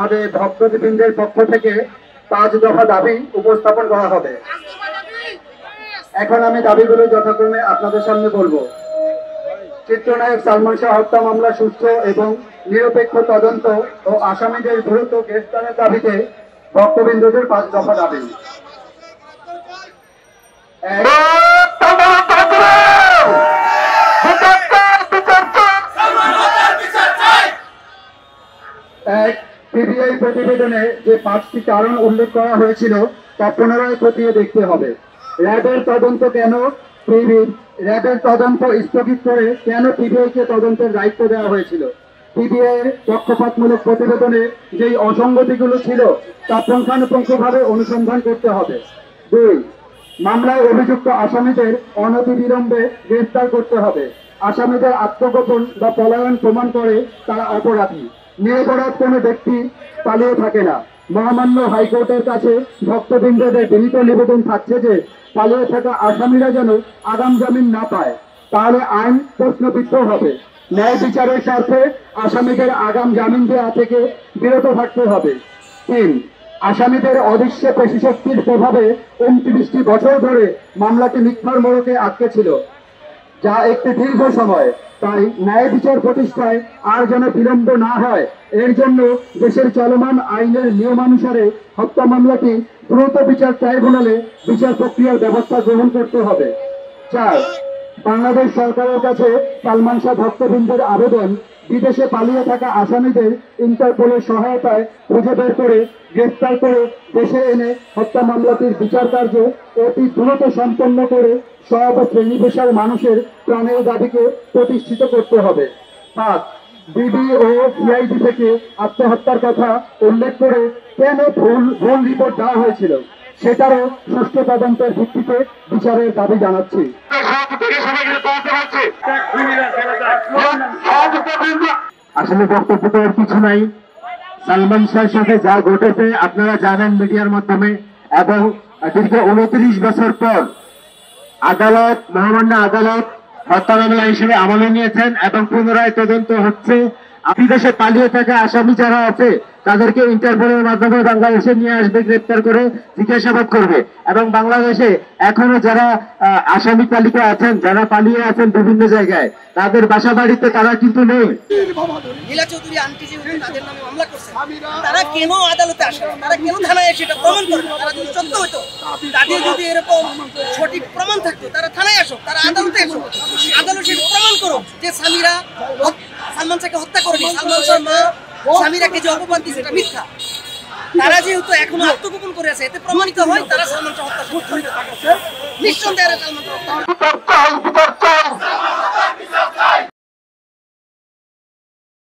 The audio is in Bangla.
আমাদের ভক্তবৃন্দের পক্ষ থেকে 5 দফা দাবি উপস্থাপন করা হবে। এখন আমি দাবিগুলো যথাক্রমে আপনাদের সামনে বলবো। চিত্রনায়ক সালমান শাহ হত্যা মামলা সুষ্ঠু এবং নিরপেক্ষ তদন্ত ও আসামিদের দ্রুত গ্রেফতারের দাবিতে ভক্তবৃন্দদের 5 দফা দাবি। পিবিআই প্রতিবেদনে যে 5টি কারণ উল্লেখ করা হয়েছিল তা পুনরায় খতিয়ে দেখতে হবে। র্যাবের তদন্ত স্থগিত করে কেন পিবিআইকে তদন্তের দায়িত্ব দেওয়া হয়েছিল? পিবিআই এর পক্ষপাতমূলক প্রতিবেদনে যেই অসঙ্গতিগুলো ছিল তা পুঙ্খানুপুঙ্খভাবে অনুসন্ধান করতে হবে। 2. মামলায় অভিযুক্ত আসামিদের অনতিবিলম্বে গ্রেফতার করতে হবে। আসামিদের আত্মগোপন বা পলায়ন প্রমাণ করে তারা অপরাধী। নিরপরাধ কোনো ব্যক্তি পালিয়ে থাকে না। মহামান্য হাইকোর্টের কাছে ভক্তবৃন্দদের বিনীত নিবেদন থাকছে যে পালিয়ে থাকা আসামিরা যেন আগাম জামিন না পায়, তাহলে আইন প্রশ্নবিদ্ধ হবে। ন্যায় বিচারের স্বার্থে আসামিদের আগাম জামিন দেওয়া থেকে বিরত থাকতে হবে। 3. আসামিদের অদৃশ্য পেশিশক্তির প্রভাবে 29টি বছর ধরে মামলাটি মিথ্যার মোড়কে আটকে ছিল, যা একটি দীর্ঘ সময়। তাই ন্যায় বিচার প্রতিষ্ঠায় আর যেন বিলম্ব না হয়, এর জন্য দেশের চলমান আইনের নিয়মানুসারে হত্যা মামলাটি দ্রুত বিচার ট্রাইব্যুনালে বিচার প্রক্রিয়ার ব্যবস্থা গ্রহণ করতে হবে। 4. বাংলাদেশ সরকারের কাছে সালমান শাহ ভক্তবৃন্দের আবেদন, বিদেশে পালিয়ে থাকা আসামিদের ইন্টারপোলের সহায়তায় খুঁজে বের করে গ্রেফতার করে দেশে এনে হত্যা মামলাটির বিচার কার্য অতি দ্রুত সম্পন্ন করে সব শ্রেণী পেশার মানুষের প্রাণের দাবিকে প্রতিষ্ঠিত করতে হবে। 5. ডিবি ও সিআইডি থেকে আত্মহত্যার কথা উল্লেখ করে কেন ভুল রিপোর্ট দেওয়া হয়েছিল সেটারও সুষ্ঠু তদন্তের ভিত্তিতে বিচারের দাবি জানাচ্ছি। আসলে বক্তব্য করার কিছু নাই। সালমান শাহের সাথে যা ঘটেছে আপনারা জানেন মিডিয়ার মাধ্যমে, এবং দীর্ঘ 29 বছর পর আদালত, মহামান্য আদালত হত্যা মামলা হিসেবে আমলে নিয়েছেন এবং পুনরায় তদন্ত হচ্ছে। বিদেশে পালিয়ে থাকা আসামি যারা আছে তাদেরকে ইন্টারপোলের মাধ্যমে বাংলাদেশে নিয়ে আসবে, গ্রেপ্তার করে জিজ্ঞাসাবাদ করবে। এবং বাংলাদেশে এখনো যারা আসামি তালিকা আছেন, যারা পালিয়ে আছেন বিভিন্ন জায়গায়, তাদের বাসা বাড়িতে তারা কিন্তু নেই। নীলা চৌধুরী আন্টি যে তাদের নামে মামলা করছে, তারা কেন আদালতে আসে, তারা কেন থানায় এসে এটা প্রমাণ করবে? তারা যদি সত্য হতো, তাদের যদি এরকম সঠিক প্রমাণ থাকতো, তারা থানায় আসো, তারা আদালতে এসো, আদালত সেটা প্রমাণ করো যে সালমান শাহকে হত্যা করেনি, সালমান শাহ মা সামিরাকে যে অপবাদ দিয়েছে এটা মিথ্যা। তারা যেহেতু এখনো আত্মগোপন করে আছে, এতে প্রমাণিত হয় তারা সালমান শাহ হত্যা করছে। নিঃসন্দেহে সালমান শাহ হত্যা